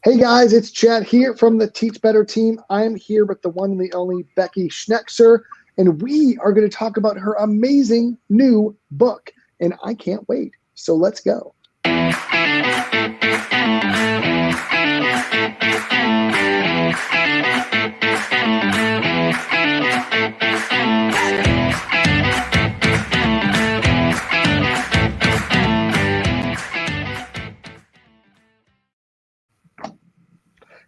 Hey guys, it's Chad here from the Teach Better team. I'm here with the one and the only Becky Schneckser, and we are going to talk about her amazing new book, and I can't wait. So let's go.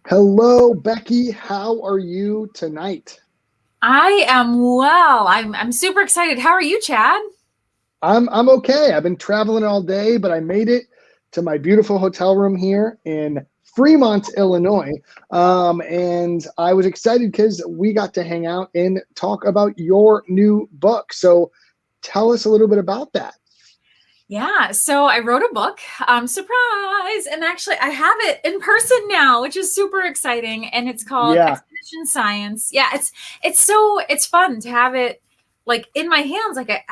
Hello, Becky. How are you tonight? I am well. I'm super excited. How are you, Chad? I'm okay. I've been traveling all day, but I made it to my beautiful hotel room here in Fremont, Illinois. And I was excited because we got to hang out and talk about your new book. So tell us a little bit about that. Yeah, so I wrote a book, surprise, and actually I have it in person now, which is super exciting. And it's called Yeah. Expedition Science. Yeah, it's fun to have it like in my hands. Like it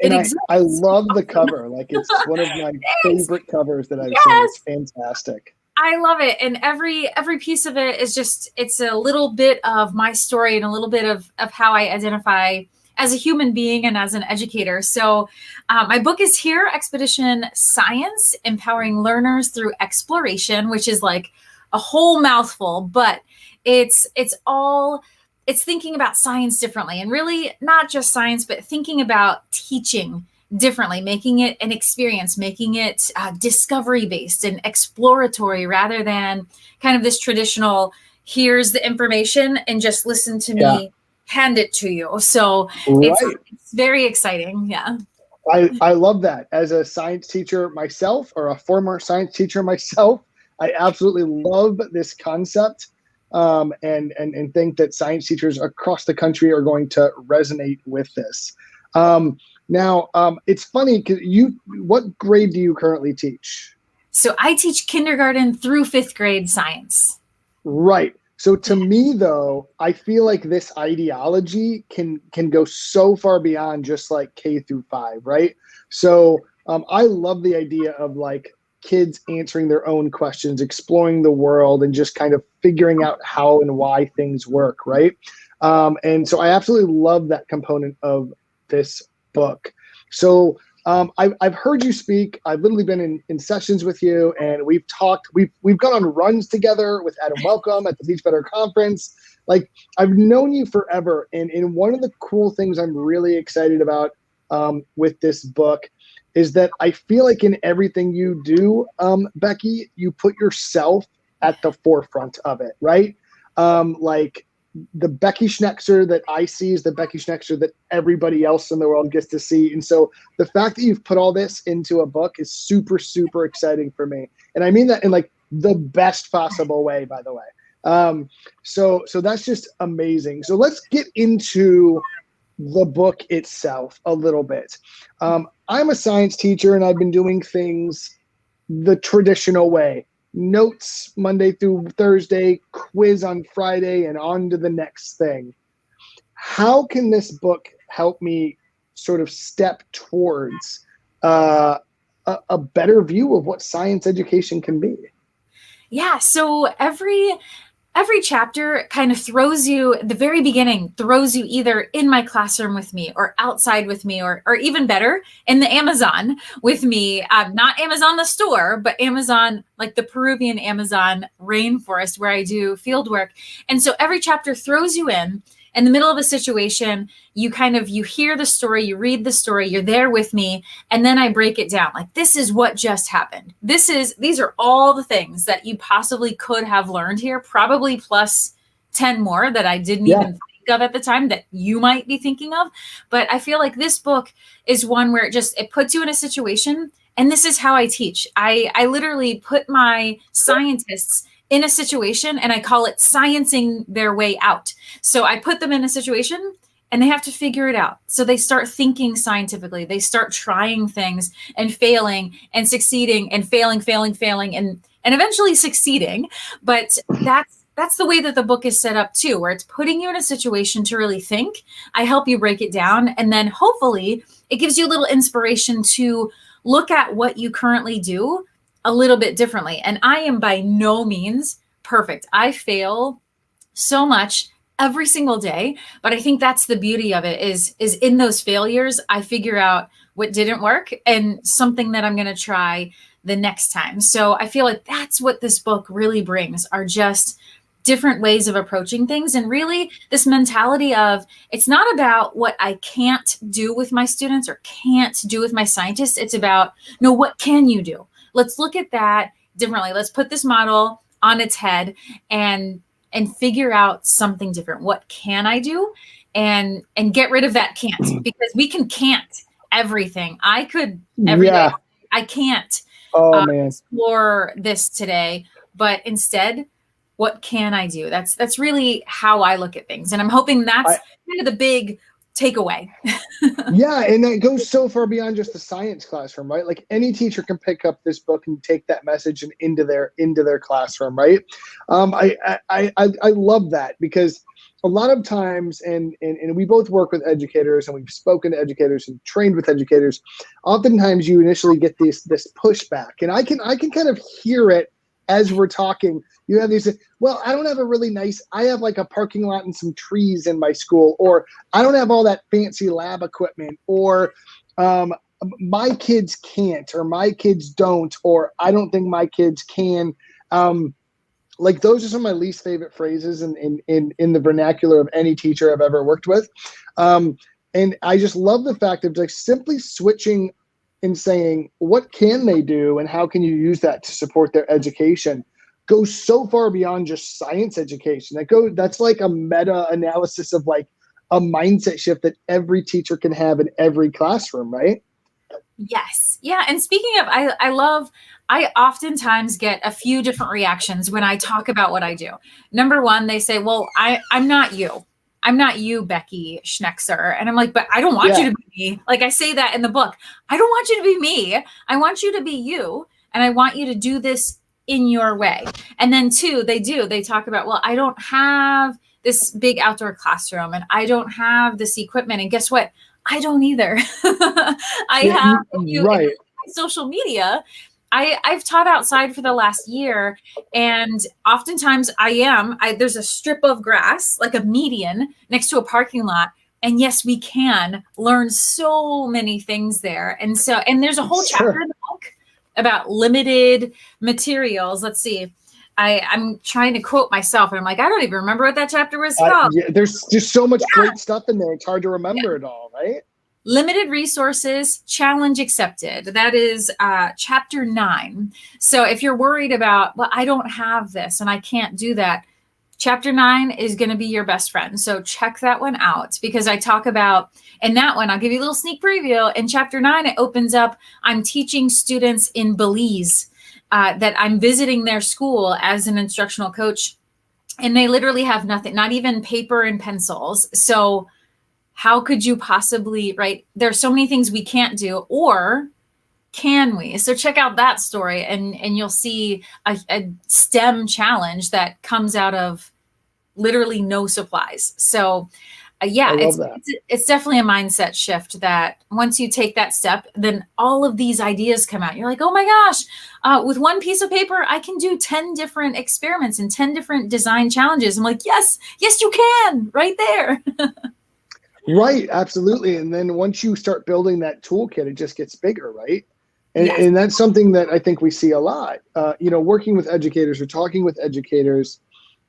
And exists. I love the cover. Like it's one of my favorite covers that I've seen. It's fantastic. I love it. And every piece of it is it's a little bit of my story and a little bit of how I identify as a human being and as an educator. So my book is here, Expedition Science, Empowering Learners Through Exploration, which is like a whole mouthful, but it's thinking about science differently, and really not just science, but thinking about teaching differently, making it an experience, making it discovery based and exploratory rather than kind of this traditional, here's the information and just listen to me hand it to you. So it's very exciting. Yeah. I love that. As a science teacher myself, or a former science teacher myself, I absolutely love this concept, and think that science teachers across the country are going to resonate with this. Now, it's funny because what grade do you currently teach? So I teach kindergarten through 5th grade science. Right. So to me, though, I feel like this ideology can go so far beyond just like K through 5, right? So I love the idea of like kids answering their own questions, exploring the world, and just kind of figuring out how and why things work, right? And so I absolutely love that component of this book. So I've heard you speak. I've literally been in sessions with you, and we've talked. We've gone on runs together with Adam Welcome at the Teach Better conference. Like, I've known you forever, and one of the cool things I'm really excited about with this book is that I feel like in everything you do, Becky, you put yourself at the forefront of it, right? Like, the Becky Schneckser that I see is the Becky Schneckser that everybody else in the world gets to see. And so the fact that you've put all this into a book is super, super exciting for me. And I mean that in like the best possible way, by the way. So that's just amazing. So let's get into the book itself a little bit. I'm a science teacher, and I've been doing things the traditional way. Notes Monday through Thursday, quiz on Friday, and on to the next thing. How can this book help me sort of step towards a better view of what science education can be? Yeah. So every chapter kind of throws you, the very beginning throws you either in my classroom with me or outside with me, or even better, in the Amazon with me. Not Amazon the store, but Amazon, like the Peruvian Amazon rainforest where I do field work. And so every chapter throws you in the middle of a situation. You hear the story, you read the story, you're there with me. And then I break it down. Like, this is what just happened. These are all the things that you possibly could have learned here, probably plus 10 more that I didn't even think of at the time that you might be thinking of. But I feel like this book is one where it puts you in a situation. And this is how I teach. I literally put my scientists in a situation, and I call it sciencing their way out. So I put them in a situation and they have to figure it out. So they start thinking scientifically. They start trying things and failing and succeeding and failing, and eventually succeeding. But that's the way that the book is set up too, where it's putting you in a situation to really think. I help you break it down, and then hopefully it gives you a little inspiration to look at what you currently do a little bit differently. And I am by no means perfect. I fail so much every single day, but I think that's the beauty of it is in those failures, I figure out what didn't work and something that I'm going to try the next time. So I feel like that's what this book really brings, are just different ways of approaching things. And really this mentality of, it's not about what I can't do with my students or can't do with my scientists. It's about, no, what can you do? Let's look at that differently. Let's put this model on its head and figure out something different. What can I do? And get rid of that can't, because we can't everything. I could every day. I can't explore this today, but instead, what can I do? That's really how I look at things. And I'm hoping that's kind of the big takeaway. Yeah. And that goes so far beyond just the science classroom, right? Like any teacher can pick up this book and take that message and into their classroom, right? I love that, because a lot of times, and we both work with educators and we've spoken to educators and trained with educators. Oftentimes you initially get this pushback, and I can kind of hear it as we're talking. You have these, well, I don't have I have like a parking lot and some trees in my school, or I don't have all that fancy lab equipment, or my kids can't, or my kids don't, or I don't think my kids can. Like those are some of my least favorite phrases in the vernacular of any teacher I've ever worked with. And I just love the fact of like simply switching and saying, what can they do and how can you use that to support their education, goes so far beyond just science education. That's like a meta analysis of like a mindset shift that every teacher can have in every classroom, right? Yes. Yeah. And speaking of, I oftentimes get a few different reactions when I talk about what I do. Number one, they say, well, I'm not you. I'm not you, Becky Schnexer. And I'm like, but I don't want you to be me. Like I say that in the book. I don't want you to be me. I want you to be you. And I want you to do this in your way. And then two, they talk about, well, I don't have this big outdoor classroom and I don't have this equipment. And guess what? I don't either. I have right. Social media. I've taught outside for the last year, and oftentimes there's a strip of grass, like a median next to a parking lot. And yes, we can learn so many things there. And there's a whole chapter in the book about limited materials. Let's see. I'm trying to quote myself, and I'm like, I don't even remember what that chapter was called. There's just so much great stuff in there. It's hard to remember it all, right? Limited resources, challenge accepted. That is chapter 9. So if you're worried about, well, I don't have this and I can't do that, chapter 9 is going to be your best friend. So check that one out, because I talk about, in that one, I'll give you a little sneak preview. In chapter 9, it opens up, I'm teaching students in Belize that I'm visiting their school as an instructional coach. And they literally have nothing, not even paper and pencils. So how could you possibly, right? There's so many things we can't do, or can we? So check out that story and you'll see a STEM challenge that comes out of literally no supplies. So it's definitely a mindset shift that once you take that step, then all of these ideas come out. You're like, oh my gosh, with one piece of paper, I can do 10 different experiments and 10 different design challenges. I'm like, yes, you can, right there. Right, absolutely. And then once you start building that toolkit, it just gets bigger, right? And that's something that I think we see a lot. Working with educators or talking with educators,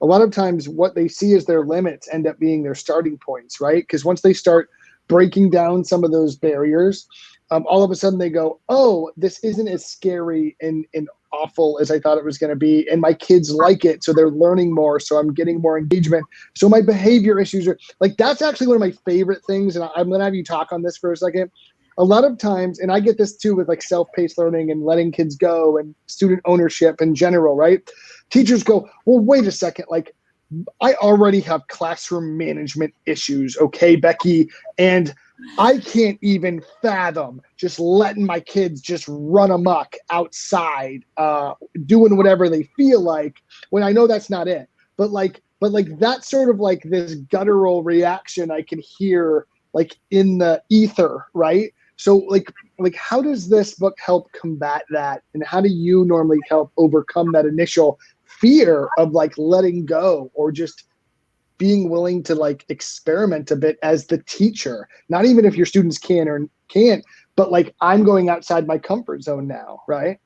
a lot of times what they see as their limits end up being their starting points, right? Because once they start breaking down some of those barriers, all of a sudden they go, oh, this isn't as scary and awful as I thought it was going to be. And my kids like it. So they're learning more. So I'm getting more engagement. So my behavior issues are like, that's actually one of my favorite things. And I'm going to have you talk on this for a second. A lot of times, and I get this too with like self-paced learning and letting kids go and student ownership in general, right? Teachers go, well, wait a second. Like, I already have classroom management issues. Okay, Becky. And I can't even fathom just letting my kids just run amok outside, doing whatever they feel like, when I know that's not it. But that's sort of like this guttural reaction I can hear like in the ether, right? So like like, how does this book help combat that? And how do you normally help overcome that initial fear of like letting go, or just being willing to like experiment a bit as the teacher? Not even if your students can or can't, but like, I'm going outside my comfort zone now, right?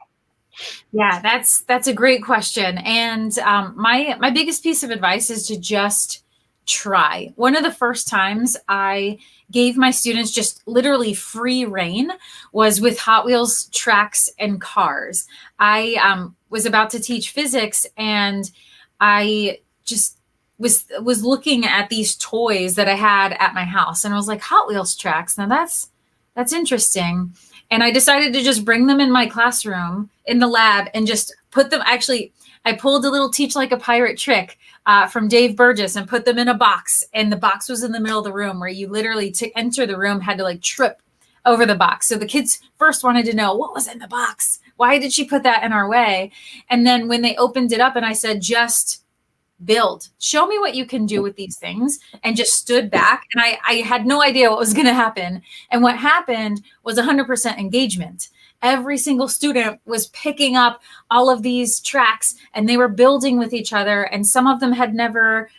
Yeah, that's a great question. And my biggest piece of advice is to just try. One of the first times I gave my students just literally free reign was with Hot Wheels tracks and cars. I was about to teach physics, and I just was looking at these toys that I had at my house, and I was like, Hot Wheels tracks. Now that's interesting. And I decided to just bring them in my classroom in the lab and just put them. Actually, I pulled a little Teach Like a Pirate trick from Dave Burgess and put them in a box. And the box was in the middle of the room, where you literally, to enter the room, had to like trip over the box. So the kids first wanted to know, what was in the box? Why did she put that in our way? And then when they opened it up and I said, just build, show me what you can do with these things, and just stood back, and I had no idea what was going to happen. And what happened was 100% engagement. Every single student was picking up all of these tracks, and they were building with each other, and some of them had never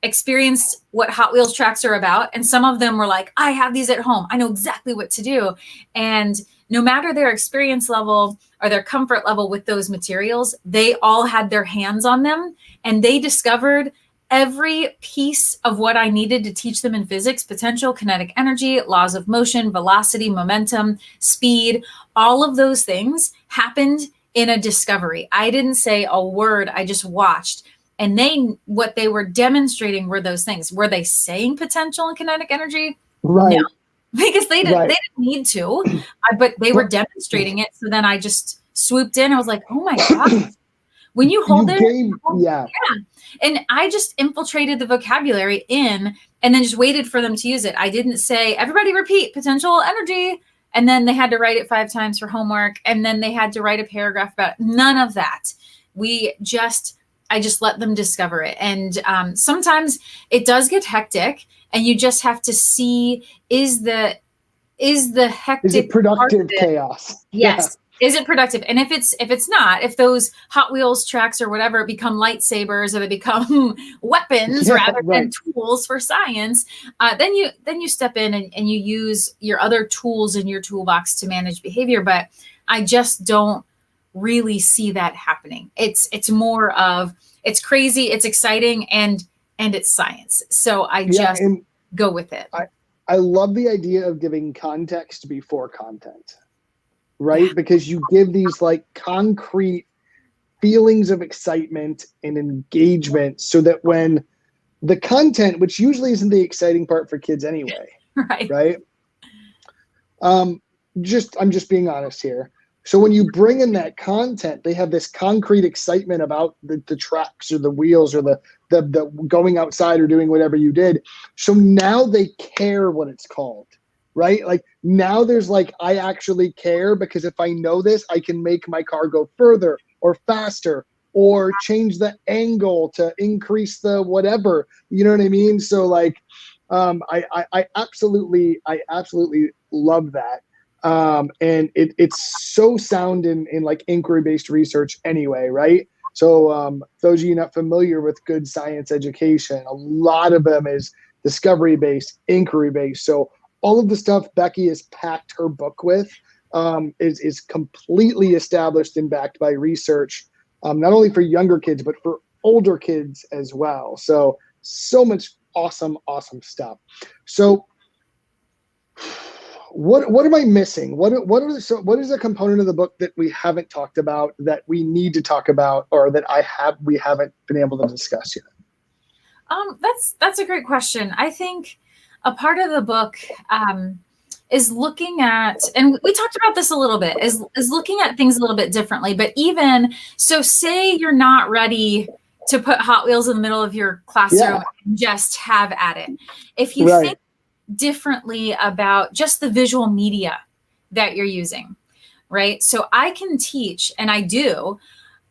experienced what Hot Wheels tracks are about, and some of them were like, I have these at home, I know exactly what to do. And no matter their experience level or their comfort level with those materials, they all had their hands on them, and they discovered every piece of what I needed to teach them in physics: potential, kinetic energy, laws of motion, velocity, momentum, speed. All of those things happened in a discovery. I didn't say a word, I just watched. And what they were demonstrating were those things. Were they saying potential and kinetic energy? Right. No, because they didn't need to, but they were demonstrating it. So then I just swooped in. I was like, oh my God. When you hold it, yeah. And I just infiltrated the vocabulary in, and then just waited for them to use it. I didn't say, everybody repeat potential energy. And then they had to write it 5 times for homework. And then they had to write a paragraph about it. None of that. I just let them discover it. And sometimes it does get hectic, and you just have to see, is the hectic, is it productive chaos? Yes. Yeah. Is it productive? And if it's not, if those Hot Wheels tracks or whatever become lightsabers, or they become weapons rather than tools for science, then you step in and you use your other tools in your toolbox to manage behavior. But I just don't really see that happening. It's more of, it's crazy, it's exciting, and it's science. So I just go with it. I love the idea of giving context before content, right? Yeah. Because you give these like concrete feelings of excitement and engagement, so that when the content, which usually isn't the exciting part for kids anyway, right? I'm just being honest here. So when you bring in that content, they have this concrete excitement about the tracks or the wheels or the going outside or doing whatever you did. So now they care what it's called, right? Like now there's like, I actually care, because if I know this, I can make my car go further or faster, or change the angle to increase the whatever, you know what I mean? So like, I absolutely love that. And it's so sound in like inquiry-based research anyway, right? So those of you not familiar with good science education, a lot of them is discovery-based, inquiry-based. So all of the stuff Becky has packed her book with is completely established and backed by research, not only for younger kids, but for older kids as well. So much awesome stuff. So what am I missing? What is a component of the book that we haven't talked about, that we need to talk about, or that we haven't been able to discuss yet? That's a great question. I think a part of the book is looking at, and we talked about this a little bit, is looking at things a little bit differently. But even so, say you're not ready to put Hot Wheels in the middle of your classroom and just have at it. If you think differently about just the visual media that you're using, right? So I can teach, and I do.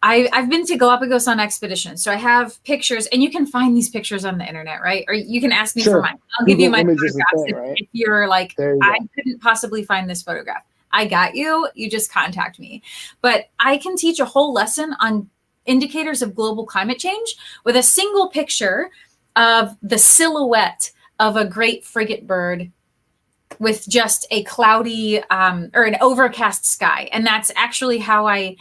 I've been to Galapagos on expeditions, so I have pictures, and you can find these pictures on the internet, right? Or you can ask me for mine. I'll give you my photographs if you're like, I couldn't possibly find this photograph. I got you. You just contact me. But I can teach a whole lesson on indicators of global climate change with a single picture of the silhouette of a great frigate bird with just a cloudy or an overcast sky. And that's actually how I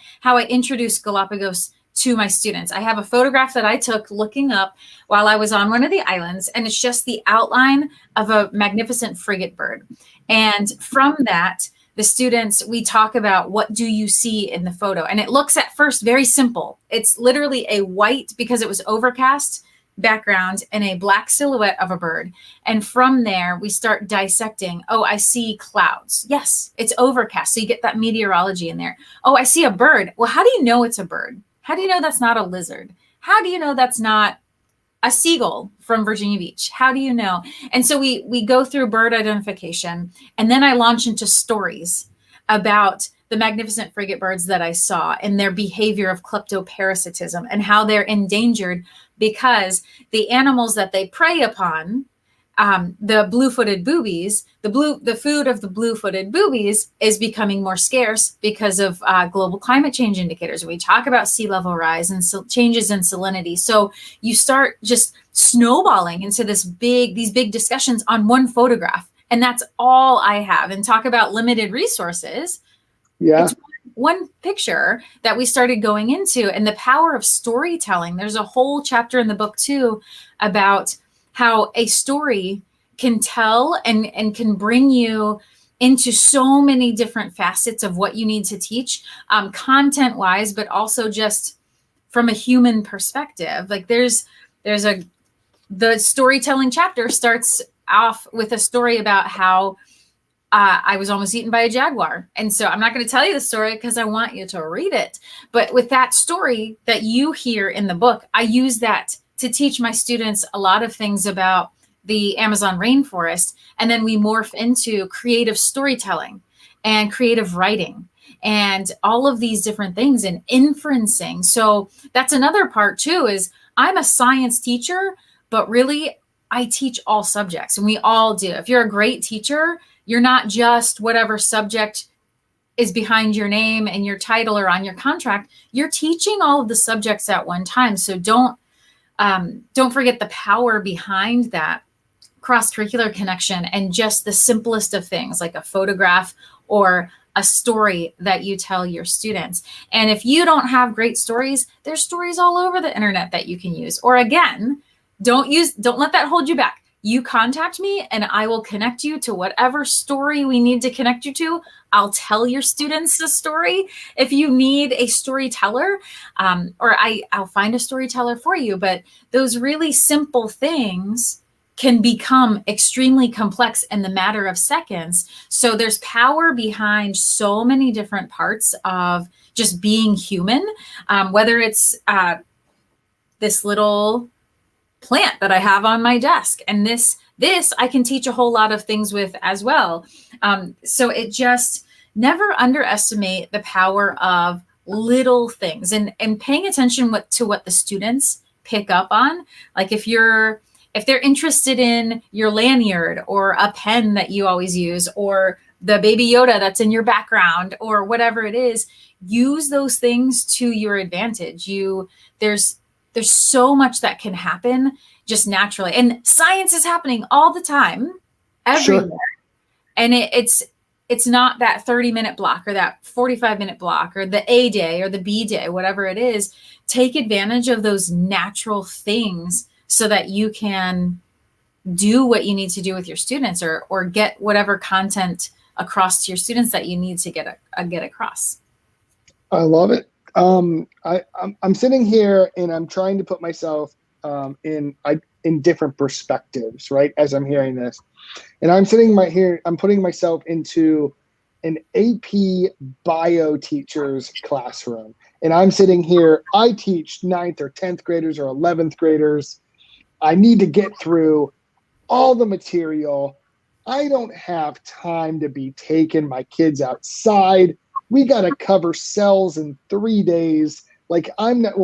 introduce Galapagos to my students. I have a photograph that I took looking up while I was on one of the islands, and it's just the outline of a magnificent frigate bird. And from that, the students, we talk about, what do you see in the photo? And it looks at first very simple. It's literally a white, because it was overcast, background and a black silhouette of a bird. And from there, we start dissecting. Oh, I see clouds. Yes, it's overcast. So you get that meteorology in there. Oh, I see a bird. Well, how do you know it's a bird? How do you know that's not a lizard? How do you know that's not a seagull from Virginia Beach? How do you know? And so we go through bird identification, and then I launch into stories about the magnificent frigate birds that I saw and their behavior of kleptoparasitism and how they're endangered because the animals that they prey upon, the blue-footed boobies, the food of the blue-footed boobies is becoming more scarce because of global climate change indicators. We talk about sea level rise and changes in salinity. So you start just snowballing into these big discussions on one photograph. And that's all I have. And talk about limited resources. Yeah. It's one picture that we started going into, and the power of storytelling. There's a whole chapter in the book too about how a story can tell and can bring you into so many different facets of what you need to teach, content wise, but also just from a human perspective. Like the storytelling chapter starts off with a story about how I was almost eaten by a jaguar. And so I'm not going to tell you the story because I want you to read it. But with that story that you hear in the book, I use that to teach my students a lot of things about the Amazon rainforest. And then we morph into creative storytelling and creative writing and all of these different things and inferencing. So that's another part too, is I'm a science teacher, but really I teach all subjects, and we all do. If you're a great teacher, you're not just whatever subject is behind your name and your title or on your contract. You're teaching all of the subjects at one time. So don't forget the power behind that cross-curricular connection and just the simplest of things like a photograph or a story that you tell your students. And if you don't have great stories, there's stories all over the internet that you can use. Or again, don't let that hold you back. You contact me and I will connect you to whatever story we need to connect you to. I'll tell your students the story. If you need a storyteller, or I'll find a storyteller for you. But those really simple things can become extremely complex in the matter of seconds. So there's power behind so many different parts of just being human, whether it's this little plant that I have on my desk. And this I can teach a whole lot of things with as well. So it just never underestimate the power of little things and paying attention to what the students pick up on. Like if they're interested in your lanyard or a pen that you always use or the baby Yoda that's in your background or whatever it is, use those things to your advantage. There's so much that can happen just naturally. And science is happening all the time, everywhere. Sure. And it's not that 30-minute block or that 45-minute block or the A day or the B day, whatever it is. Take advantage of those natural things so that you can do what you need to do with your students or get whatever content across to your students that you need to get across. I love it. I'm sitting here and I'm trying to put myself in different perspectives, right? As I'm hearing this, and I'm putting myself into an AP bio teacher's classroom, and I'm sitting here. I teach 9th or 10th graders or 11th graders. I need to get through all the material. I don't have time to be taking my kids outside. We got to cover cells in 3 days. Like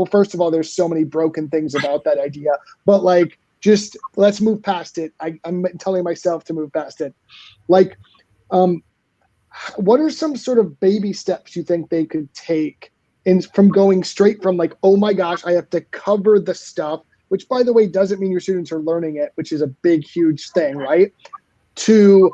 first of all, there's so many broken things about that idea, but like, just let's move past it. I'm telling myself to move past it. Like, what are some sort of baby steps you think they could take from going straight from like, oh my gosh, I have to cover the stuff, which by the way, doesn't mean your students are learning it, which is a big, huge thing, right? To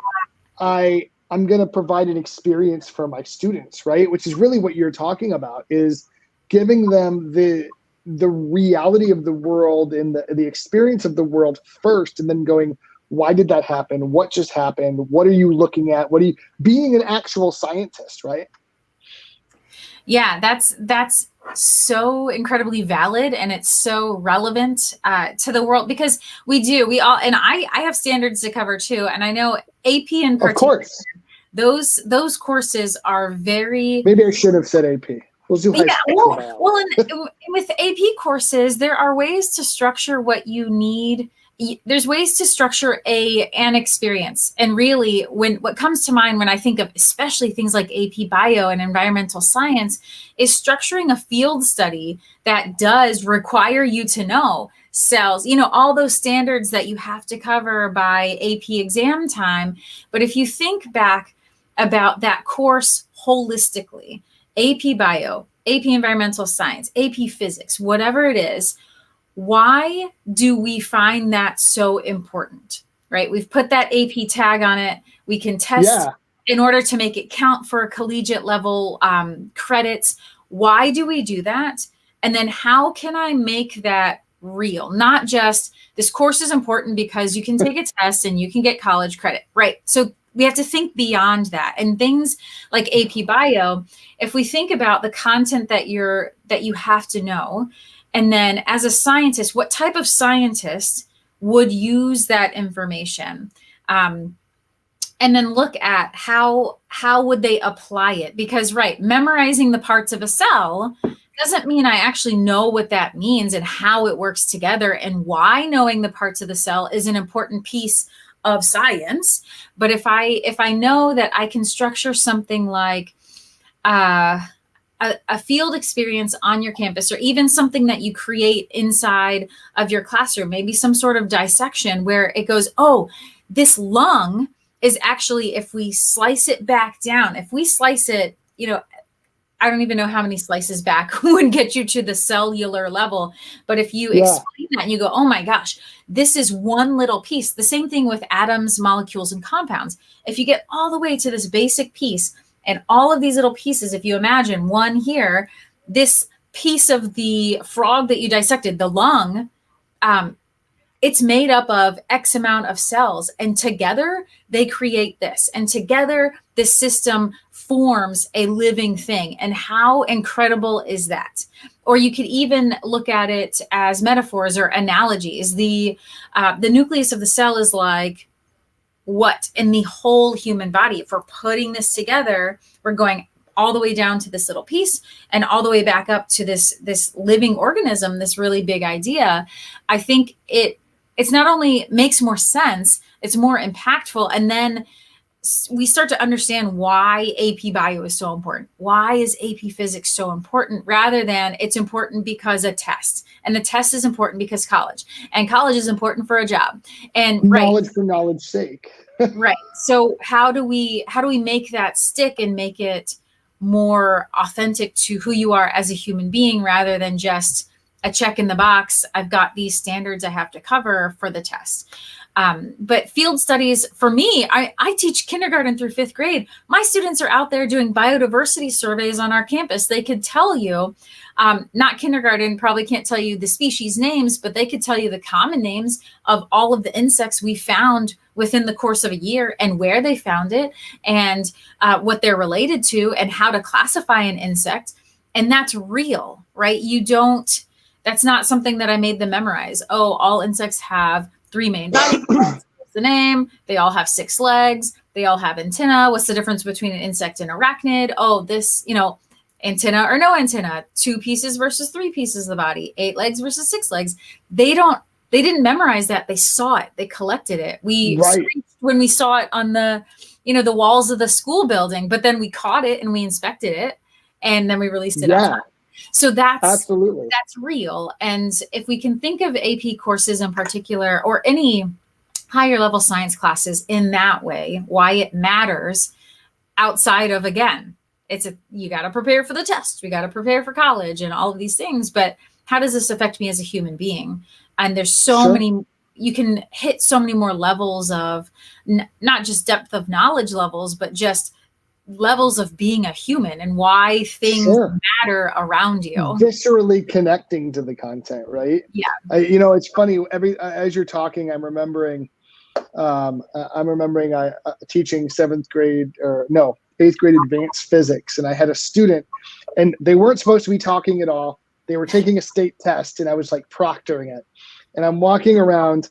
I'm going to provide an experience for my students, right? Which is really what you're talking about, is giving them the reality of the world and the experience of the world first, and then going, why did that happen? What just happened? What are you looking at? What are you being an actual scientist, right? Yeah, that's so incredibly valid, and it's so relevant to the world, because we all, and I have standards to cover too, and I know AP in particular. Of course. Those courses are very. Maybe I should have said AP. We'll do high school. Well, and with AP courses, there are ways to structure what you need. There's ways to structure an experience. And really, what comes to mind when I think of especially things like AP Bio and environmental science is structuring a field study that does require you to know cells, all those standards that you have to cover by AP exam time. But if you think back about that course holistically, AP Bio, AP Environmental Science, AP Physics, whatever it is, why do we find that so important, right? We've put that AP tag on it. We can test in order to make it count for collegiate level credits. Why do we do that? And then how can I make that real? Not just this course is important because you can take a test and you can get college credit, right? So we have to think beyond that. And things like AP Bio, if we think about the content that you have to know, and then as a scientist, what type of scientist would use that information? And then look at how would they apply it? Because, right, memorizing the parts of a cell doesn't mean I actually know what that means and how it works together and why knowing the parts of the cell is an important piece of science. But if I know that I can structure something like a field experience on your campus, or even something that you create inside of your classroom, maybe some sort of dissection where it goes, oh, this lung is actually, if we slice it back down, if we slice it, I don't even know how many slices back would get you to the cellular level. But if you explain that and you go, oh my gosh, this is one little piece. The same thing with atoms, molecules, and compounds. If you get all the way to this basic piece, and all of these little pieces, if you imagine one here, this piece of the frog that you dissected, the lung, it's made up of X amount of cells, and together they create this. And together this system forms a living thing. And how incredible is that? Or you could even look at it as metaphors or analogies. The nucleus of the cell is like what in the whole human body. If we're putting this together, we're going all the way down to this little piece and all the way back up to this living organism, this really big idea. I think it's not only makes more sense, it's more impactful. And then we start to understand why AP Bio is so important. Why is AP Physics so important, rather than it's important because a test, and the test is important because college, and college is important for a job, and knowledge for knowledge's sake. Right. So how do we make that stick and make it more authentic to who you are as a human being, rather than just a check in the box? I've got these standards I have to cover for the test. But field studies, for me, I teach kindergarten through 5th grade. My students are out there doing biodiversity surveys on our campus. They could tell you, not kindergarten, probably can't tell you the species names, but they could tell you the common names of all of the insects we found within the course of a year, and where they found it, and what they're related to, and how to classify an insect. And that's real, right? That's not something that I made them memorize. Oh, all insects have 3 main body parts. What's the name? They all have 6 legs. They all have antenna. What's the difference between an insect and arachnid? Oh, this, antenna or no antenna, 2 pieces versus 3 pieces of the body, 8 legs versus 6 legs. They didn't memorize that. They saw it. They collected it. We screeched when we saw it on the walls of the school building, but then we caught it and we inspected it, and then we released it outside. So that's real. And if we can think of AP courses in particular, or any higher level science classes in that way, why it matters, outside of, again, you got to prepare for the test. We got to prepare for college and all of these things. But how does this affect me as a human being? And there's so many, you can hit so many more levels of not just depth of knowledge levels, but just levels of being a human and why things matter around you. Viscerally connecting to the content, right? Yeah. It's funny. As you're talking, I'm remembering teaching 8th grade advanced physics, and I had a student, and they weren't supposed to be talking at all. They were taking a state test, and I was like proctoring it, and I'm walking around,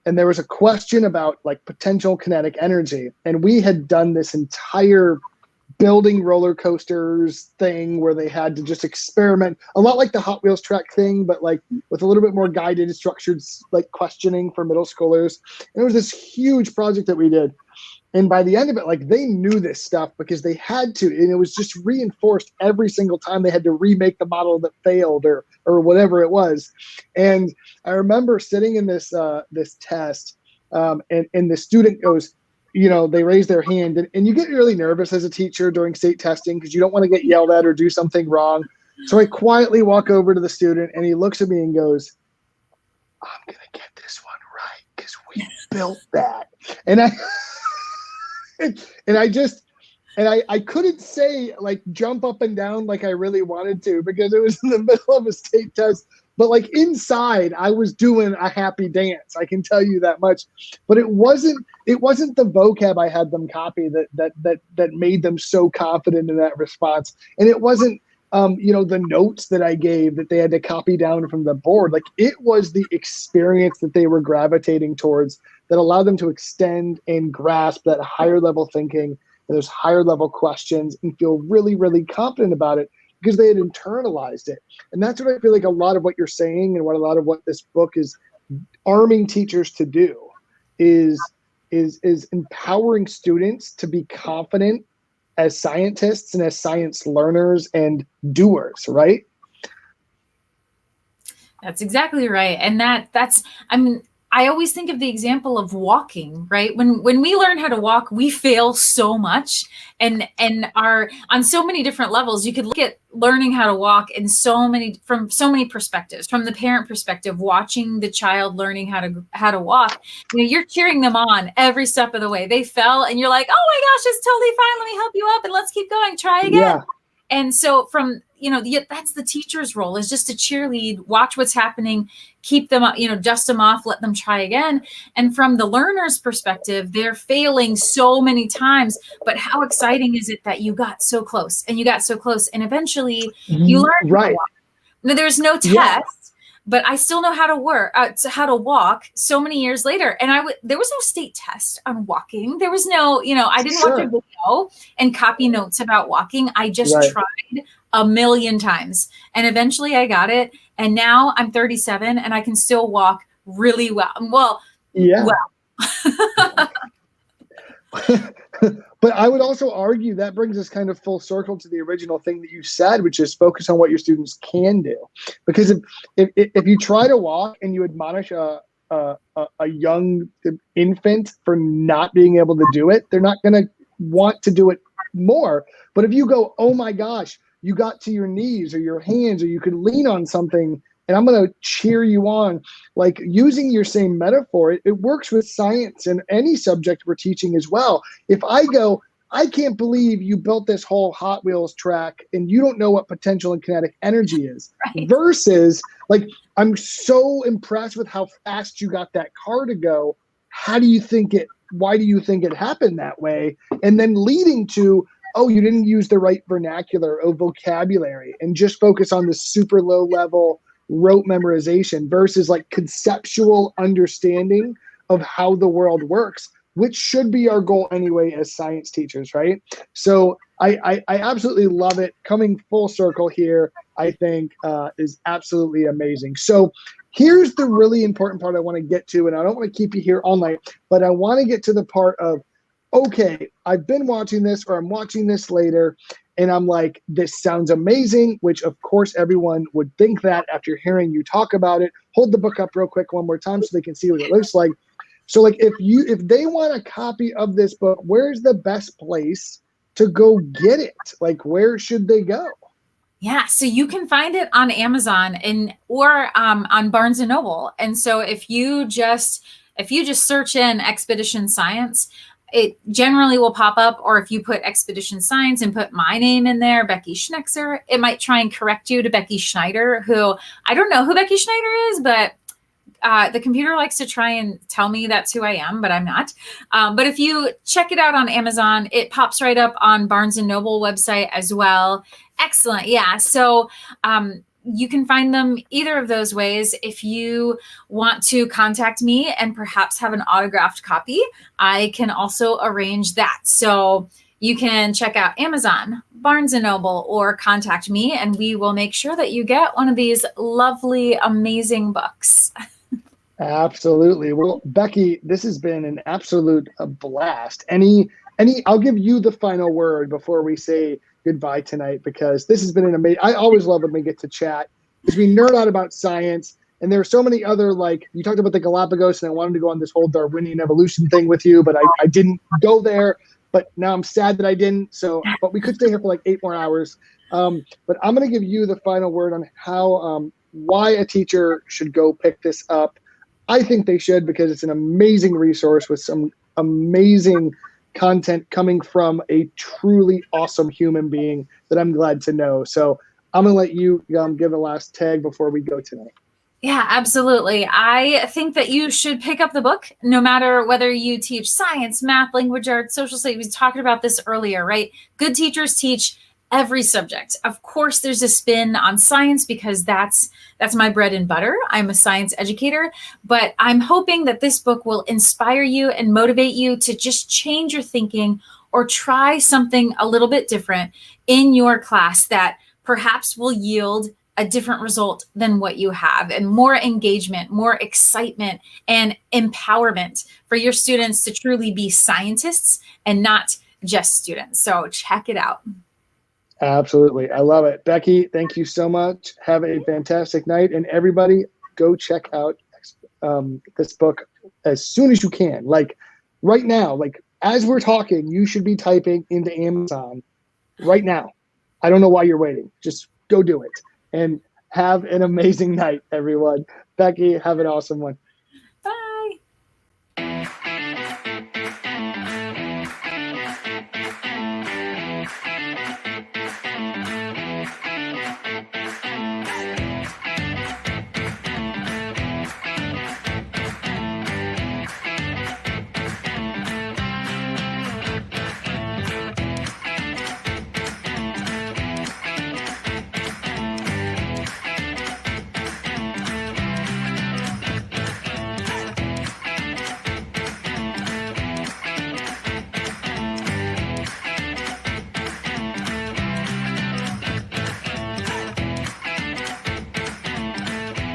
and there was a question about like potential kinetic energy, and we had done this entire building roller coasters thing where they had to just experiment, a lot like the Hot Wheels track thing, but like with a little bit more guided, structured like questioning for middle schoolers. And it was this huge project that we did. And by the end of it, like they knew this stuff because they had to, and it was just reinforced every single time they had to remake the model that failed or whatever it was. And I remember sitting in this test, and the student goes, they raise their hand, and you get really nervous as a teacher during state testing because you don't want to get yelled at or do something wrong. So I quietly walk over to the student, and he looks at me and goes, "I'm gonna get this one right because we built that." And I couldn't say like jump up and down like I really wanted to because it was in the middle of a state test. But like inside, I was doing a happy dance. I can tell you that much. But it wasn't the vocab I had them copy that made them so confident in that response. And it wasn't the notes that I gave that they had to copy down from the board. Like it was the experience that they were gravitating towards that allowed them to extend and grasp that higher level thinking and those higher level questions and feel really, really confident about it because they had internalized it. And that's what I feel like a lot of what you're saying and what a lot of what this book is arming teachers to do is empowering students to be confident as scientists and as science learners and doers, right? That's exactly right. And I always think of the example of walking, right? When we learn how to walk, we fail so much and are on so many different levels. You could look at learning how to walk from so many perspectives. From the parent perspective, watching the child learning how to walk, you're cheering them on every step of the way. They fell and you're like, "Oh my gosh, it's totally fine. Let me help you up and let's keep going. Try again." Yeah. And so that's the teacher's role, is just to cheerlead, watch what's happening, keep them up, dust them off, let them try again. And from the learner's perspective, they're failing so many times, but how exciting is it that you got so close and eventually you learn right. Now, there's no test, but I still know how to walk so many years later. And there was no state test on walking. There was no, I didn't watch a video and copy notes about walking. I just tried a million times. And eventually I got it. And now I'm 37 and I can still walk really well. But I would also argue that brings us kind of full circle to the original thing that you said, which is focus on what your students can do. Because if you try to walk and you admonish a young infant for not being able to do it, they're not going to want to do it more. But if you go, "Oh my gosh, you got to your knees or your hands, or you could lean on something, and I'm going to cheer you on," like using your same metaphor, it works with science and any subject we're teaching as well. If I go, "I can't believe you built this whole Hot Wheels track and you don't know what potential and kinetic energy is," versus like, "I'm so impressed with how fast you got that car to go. Why do you think it happened that way?" And then leading to, "Oh, you didn't use the right vernacular or vocabulary," and just focus on the super low level rote memorization versus like conceptual understanding of how the world works, which should be our goal anyway as science teachers, right? So I absolutely love it. Coming full circle here, I think is absolutely amazing. So here's the really important part I want to get to, and I don't want to keep you here all night, but I want to get to the part of, okay, I've been watching this, or I'm watching this later, and I'm like, this sounds amazing, which of course everyone would think that after hearing you talk about it. Hold the book up real quick one more time so they can see what it looks like. So like if they want a copy of this book, where's the best place to go get it? Like, where should they go? Yeah, so you can find it on Amazon or on Barnes and Noble. And so if you just search in Expedition Science, it generally will pop up. Or if you put Expedition Science and put my name in there, Becky Schnexer, it might try and correct you to Becky Schneider, who I don't know who Becky Schneider is, but the computer likes to try and tell me that's who I am, but I'm not. But if you check it out on Amazon, it pops right up on Barnes and Noble website as well. Excellent. Yeah. So you can find them either of those ways. If you want to contact me and perhaps have an autographed copy, I can also arrange that. So you can check out Amazon, Barnes and Noble, or contact me, and we will make sure that you get one of these lovely, amazing books. Absolutely. Well, Becky, this has been an absolute blast. I'll give you the final word before we say goodbye tonight, because this has been an amazing, I always love when we get to chat, because we nerd out about science. And there are so many other, like, you talked about the Galapagos, and I wanted to go on this whole Darwinian evolution thing with you, but I didn't go there. But now I'm sad that I didn't. So, but we could stay here for like 8 more hours. But I'm going to give you the final word on how, why a teacher should go pick this up. I think they should, because it's an amazing resource with some amazing content coming from a truly awesome human being that I'm glad to know. So I'm going to let you give a last tag before we go tonight. Yeah, absolutely. I think that you should pick up the book, no matter whether you teach science, math, language arts, social studies. We talked about this earlier, right? Good teachers teach every subject. Of course, there's a spin on science because that's my bread and butter. I'm a science educator, but I'm hoping that this book will inspire you and motivate you to just change your thinking or try something a little bit different in your class that perhaps will yield a different result than what you have, and more engagement, more excitement, and empowerment for your students to truly be scientists and not just students. So check it out. Absolutely. I love it. Becky, thank you so much. Have a fantastic night. And everybody, go check out this book as soon as you can. Like right now, like as we're talking, you should be typing into Amazon right now. I don't know why you're waiting. Just go do it. And have an amazing night, everyone. Becky, have an awesome one.